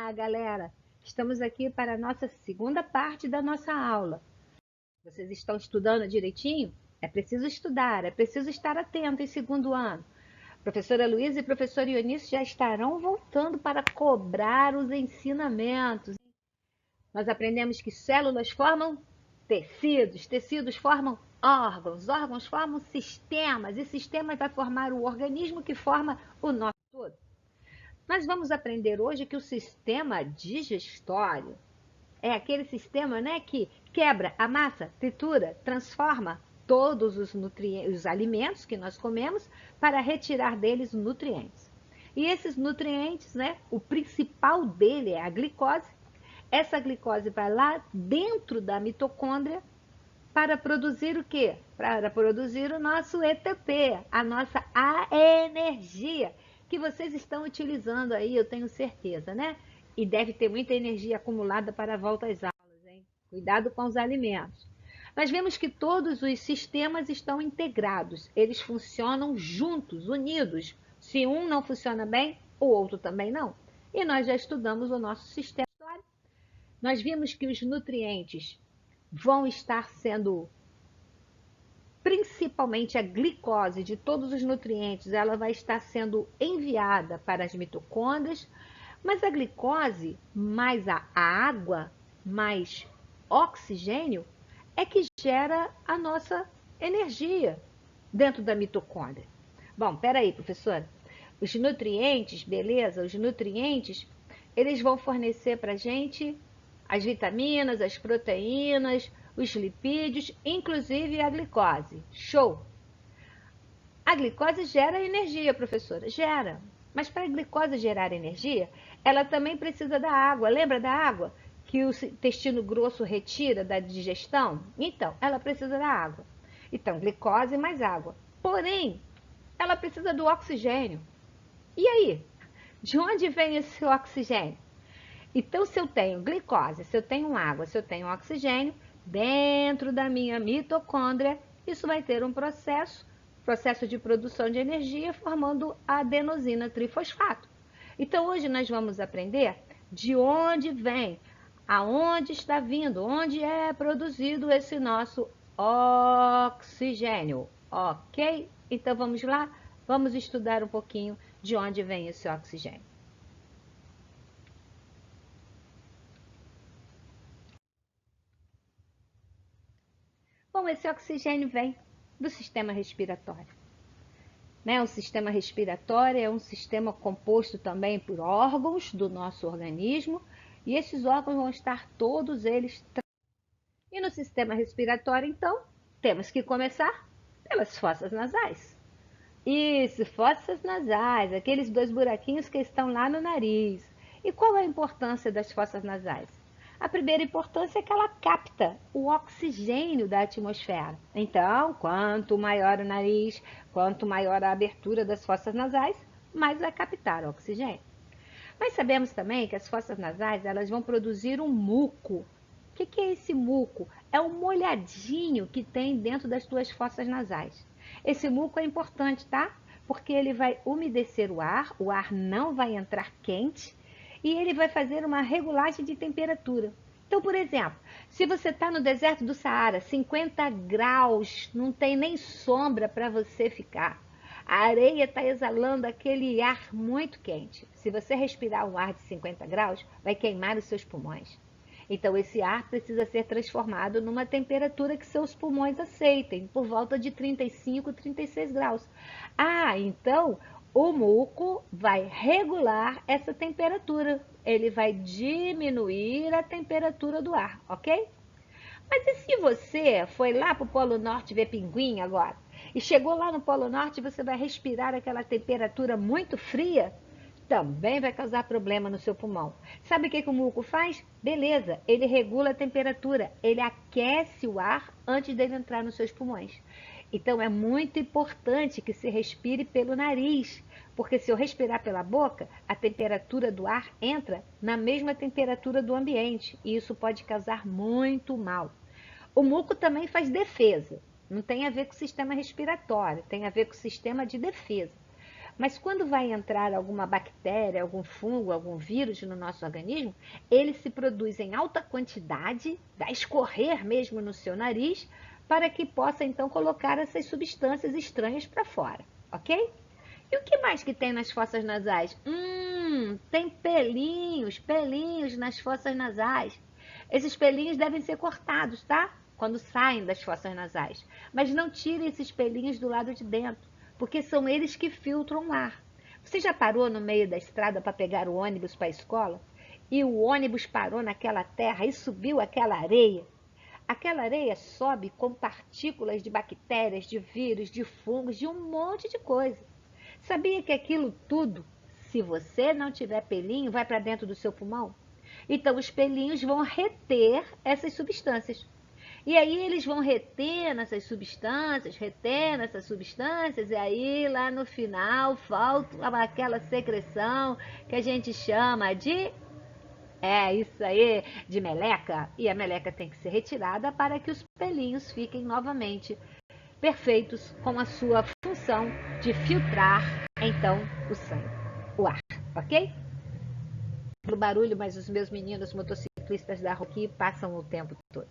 Olá, galera! Estamos aqui para a nossa segunda parte da nossa aula. Vocês estão estudando direitinho? É preciso estudar, é preciso estar atento em segundo ano. Professora Luísa e professor Ionício já estarão voltando para cobrar os ensinamentos. Nós aprendemos que células formam tecidos, tecidos formam órgãos, órgãos formam sistemas, e sistemas vai formar o organismo que forma o nosso todo. Nós vamos aprender hoje que o sistema digestório é aquele sistema, né, que quebra, amassa, tritura, transforma todos os nutrientes, os alimentos que nós comemos para retirar deles nutrientes. E esses nutrientes, né, o principal dele é a glicose. Essa glicose vai lá dentro da mitocôndria para produzir o quê? Para produzir o nosso ETP, a nossa energia, que vocês estão utilizando aí, eu tenho certeza, né? E deve ter muita energia acumulada para a volta às aulas, hein? Cuidado com os alimentos. Nós vemos que todos os sistemas estão integrados, eles funcionam juntos, unidos. Se um não funciona bem, o outro também não. E nós já estudamos o nosso sistema. Nós vimos que os nutrientes vão estar sendo, principalmente a glicose de todos os nutrientes, ela vai estar sendo enviada para as mitocôndrias, mas a glicose mais a água, mais oxigênio, é que gera a nossa energia dentro da mitocôndria. Bom, peraí, professora. Os nutrientes, beleza? Os nutrientes, eles vão fornecer para a gente as vitaminas, as proteínas, os lipídios, inclusive a glicose. Show! A glicose gera energia, professora? Gera. Mas para a glicose gerar energia, ela também precisa da água. Lembra da água que o intestino grosso retira da digestão? Então, ela precisa da água. Então, glicose mais água. Porém, ela precisa do oxigênio. E aí? De onde vem esse oxigênio? Então, se eu tenho glicose, se eu tenho água, se eu tenho oxigênio, dentro da minha mitocôndria, isso vai ter um processo de produção de energia, formando a adenosina trifosfato. Então, hoje nós vamos aprender de onde vem, aonde está vindo, onde é produzido esse nosso oxigênio, ok? Então, vamos lá? Vamos estudar um pouquinho de onde vem esse oxigênio. Bom, esse oxigênio vem do sistema respiratório. Né? O sistema respiratório é um sistema composto também por órgãos do nosso organismo, e esses órgãos vão estar todos eles. E no sistema respiratório, então, temos que começar pelas fossas nasais. Isso, fossas nasais, aqueles dois buraquinhos que estão lá no nariz. E qual é a importância das fossas nasais? A primeira importância é que ela capta o oxigênio da atmosfera. Então, quanto maior o nariz, quanto maior a abertura das fossas nasais, mais vai captar o oxigênio. Mas sabemos também que as fossas nasais elas vão produzir um muco. O que é esse muco? É um molhadinho que tem dentro das tuas fossas nasais. Esse muco é importante, tá? Porque ele vai umedecer o ar não vai entrar quente, e ele vai fazer uma regulagem de temperatura. Então, por exemplo, se você está no deserto do Saara, 50 graus, não tem nem sombra para você ficar. A areia está exalando aquele ar muito quente. Se você respirar um ar de 50 graus, vai queimar os seus pulmões. Então, esse ar precisa ser transformado numa temperatura que seus pulmões aceitem, por volta de 35, 36 graus. Então o muco vai regular essa temperatura. Ele vai diminuir a temperatura do ar, ok? Mas e se você foi lá para o Polo Norte ver pinguim agora? E chegou lá no Polo Norte, você vai respirar aquela temperatura muito fria? Também vai causar problema no seu pulmão. Sabe o que o muco faz? Beleza, ele regula a temperatura, ele aquece o ar antes dele entrar nos seus pulmões. Então é muito importante que se respire pelo nariz, porque se eu respirar pela boca, a temperatura do ar entra na mesma temperatura do ambiente e isso pode causar muito mal. O muco também faz defesa, não tem a ver com o sistema respiratório, tem a ver com o sistema de defesa. Mas quando vai entrar alguma bactéria, algum fungo, algum vírus no nosso organismo, ele se produz em alta quantidade, vai escorrer mesmo no seu nariz, para que possa então colocar essas substâncias estranhas para fora, ok? E o que mais que tem nas fossas nasais? Tem pelinhos nas fossas nasais. Esses pelinhos devem ser cortados, tá? Quando saem das fossas nasais. Mas não tire esses pelinhos do lado de dentro, porque são eles que filtram o ar. Você já parou no meio da estrada para pegar o ônibus para a escola? E o ônibus parou naquela terra e subiu aquela areia? Aquela areia sobe com partículas de bactérias, de vírus, de fungos, de um monte de coisa. Sabia que aquilo tudo, se você não tiver pelinho, vai para dentro do seu pulmão? Então, os pelinhos vão reter essas substâncias. E aí eles vão retendo essas substâncias, e aí lá no final falta aquela secreção que a gente chama de, isso aí, de meleca. E a meleca tem que ser retirada para que os pelinhos fiquem novamente perfeitos com a sua função de filtrar, então, o sangue, o ar, ok? Pelo barulho, mas os meus meninos motociclistas da rua aqui passam o tempo todo.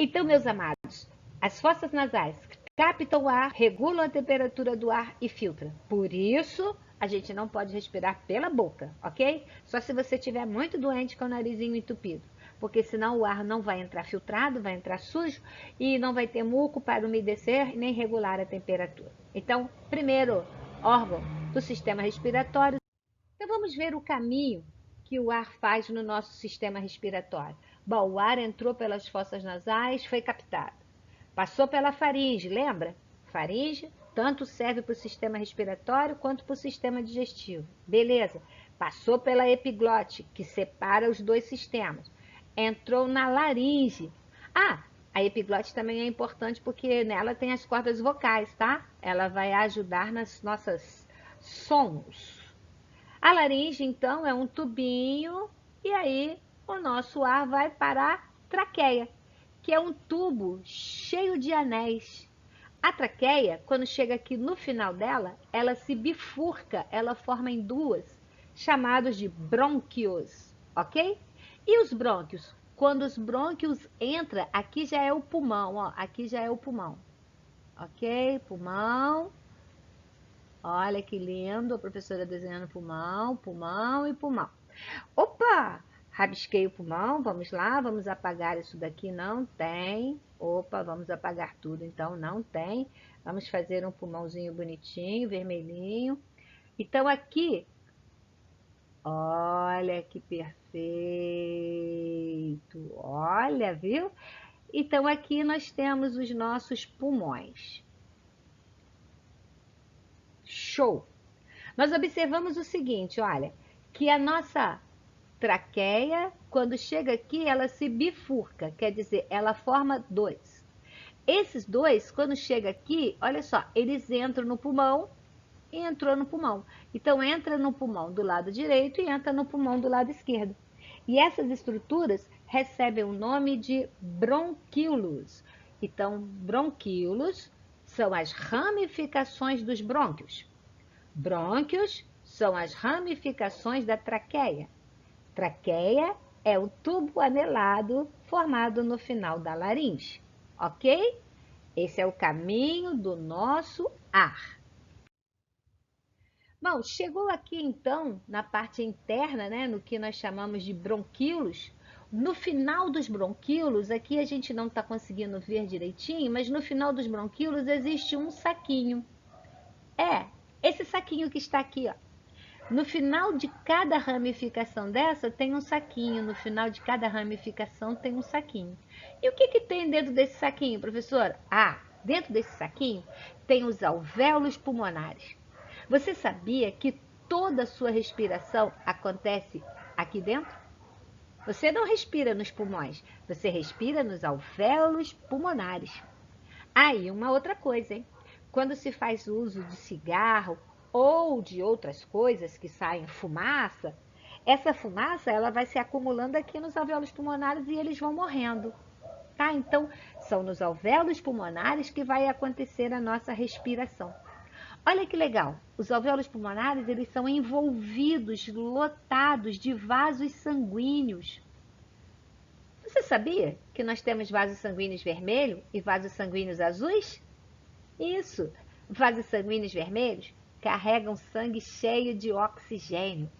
Então, meus amados, as fossas nasais captam o ar, regulam a temperatura do ar e filtram. Por isso, a gente não pode respirar pela boca, ok? Só se você estiver muito doente com o narizinho entupido. Porque senão o ar não vai entrar filtrado, vai entrar sujo e não vai ter muco para umedecer nem regular a temperatura. Então, primeiro órgão do sistema respiratório. Então, vamos ver o caminho que o ar faz no nosso sistema respiratório. Bom, o ar entrou pelas fossas nasais, foi captado. Passou pela faringe, lembra? Faringe tanto serve para o sistema respiratório quanto para o sistema digestivo. Beleza. Passou pela epiglote, que separa os dois sistemas. Entrou na laringe. A epiglote também é importante porque nela tem as cordas vocais, tá? Ela vai ajudar nas nossas sons. A laringe, então, é um tubinho e aí o nosso ar vai para a traqueia, que é um tubo cheio de anéis. A traqueia, quando chega aqui no final dela, ela se bifurca, ela forma em duas, chamados de brônquios, ok? E os brônquios? Quando os brônquios entram, aqui já é o pulmão, ó, aqui já é o pulmão, ok? Pulmão. Olha que lindo, a professora desenhando pulmão, pulmão e pulmão. Opa! Rabisquei o pulmão, vamos lá, vamos apagar isso daqui, não tem. Opa, vamos apagar tudo, então não tem. Vamos fazer um pulmãozinho bonitinho, vermelhinho. Então aqui, olha que perfeito, olha, viu? Então aqui nós temos os nossos pulmões. Show! Nós observamos o seguinte, olha, que a nossa traqueia, quando chega aqui, ela se bifurca, quer dizer, ela forma dois. Esses dois, quando chega aqui, olha só, eles entram no pulmão e entrou no pulmão. Então, entra no pulmão do lado direito e entra no pulmão do lado esquerdo. E essas estruturas recebem o nome de bronquíolos. Então, bronquíolos são as ramificações dos brônquios. Brônquios são as ramificações da traqueia. Traqueia é o tubo anelado formado no final da laringe, ok? Esse é o caminho do nosso ar. Bom, chegou aqui então na parte interna, né, no que nós chamamos de bronquíolos. No final dos bronquíolos, aqui a gente não está conseguindo ver direitinho, mas no final dos bronquíolos existe um saquinho. Esse saquinho que está aqui, ó. No final de cada ramificação dessa tem um saquinho, no final de cada ramificação tem um saquinho. E o que tem dentro desse saquinho, professora? Dentro desse saquinho tem os alvéolos pulmonares. Você sabia que toda a sua respiração acontece aqui dentro? Você não respira nos pulmões, você respira nos alvéolos pulmonares. E uma outra coisa, hein? Quando se faz uso de cigarro ou de outras coisas que saem fumaça, essa fumaça ela vai se acumulando aqui nos alvéolos pulmonares e eles vão morrendo. Tá? Então, são nos alvéolos pulmonares que vai acontecer a nossa respiração. Olha que legal, os alvéolos pulmonares, eles são envolvidos, lotados de vasos sanguíneos. Você sabia que nós temos vasos sanguíneos vermelhos e vasos sanguíneos azuis? Isso, vasos sanguíneos vermelhos carregam sangue cheio de oxigênio.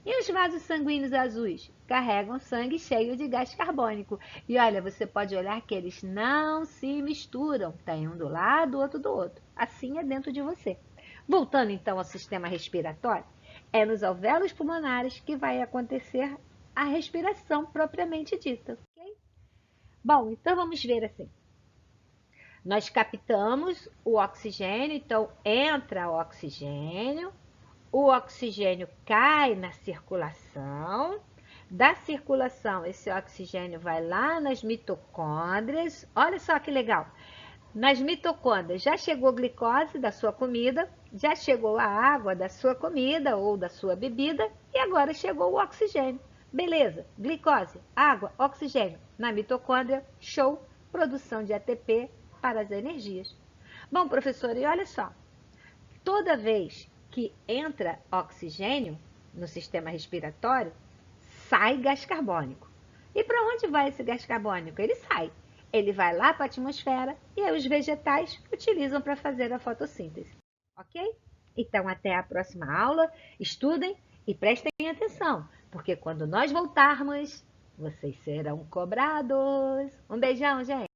E os vasos sanguíneos azuis carregam sangue cheio de gás carbônico. E olha, você pode olhar que eles não se misturam. Tem um do lado, outro do outro. Assim é dentro de você. Voltando então ao sistema respiratório, é nos alvéolos pulmonares que vai acontecer a respiração propriamente dita. Okay? Bom, então vamos ver assim. Nós captamos o oxigênio, então entra o oxigênio cai na circulação, da circulação esse oxigênio vai lá nas mitocôndrias, olha só que legal, nas mitocôndrias já chegou glicose da sua comida, já chegou a água da sua comida ou da sua bebida e agora chegou o oxigênio. Beleza, glicose, água, oxigênio na mitocôndria, show, produção de ATP para as energias. Bom, professora, e olha só, toda vez que entra oxigênio no sistema respiratório, sai gás carbônico. E para onde vai esse gás carbônico? Ele sai. Ele vai lá para a atmosfera e aí os vegetais utilizam para fazer a fotossíntese. Ok? Então, até a próxima aula. Estudem e prestem atenção, porque quando nós voltarmos, vocês serão cobrados. Um beijão, gente!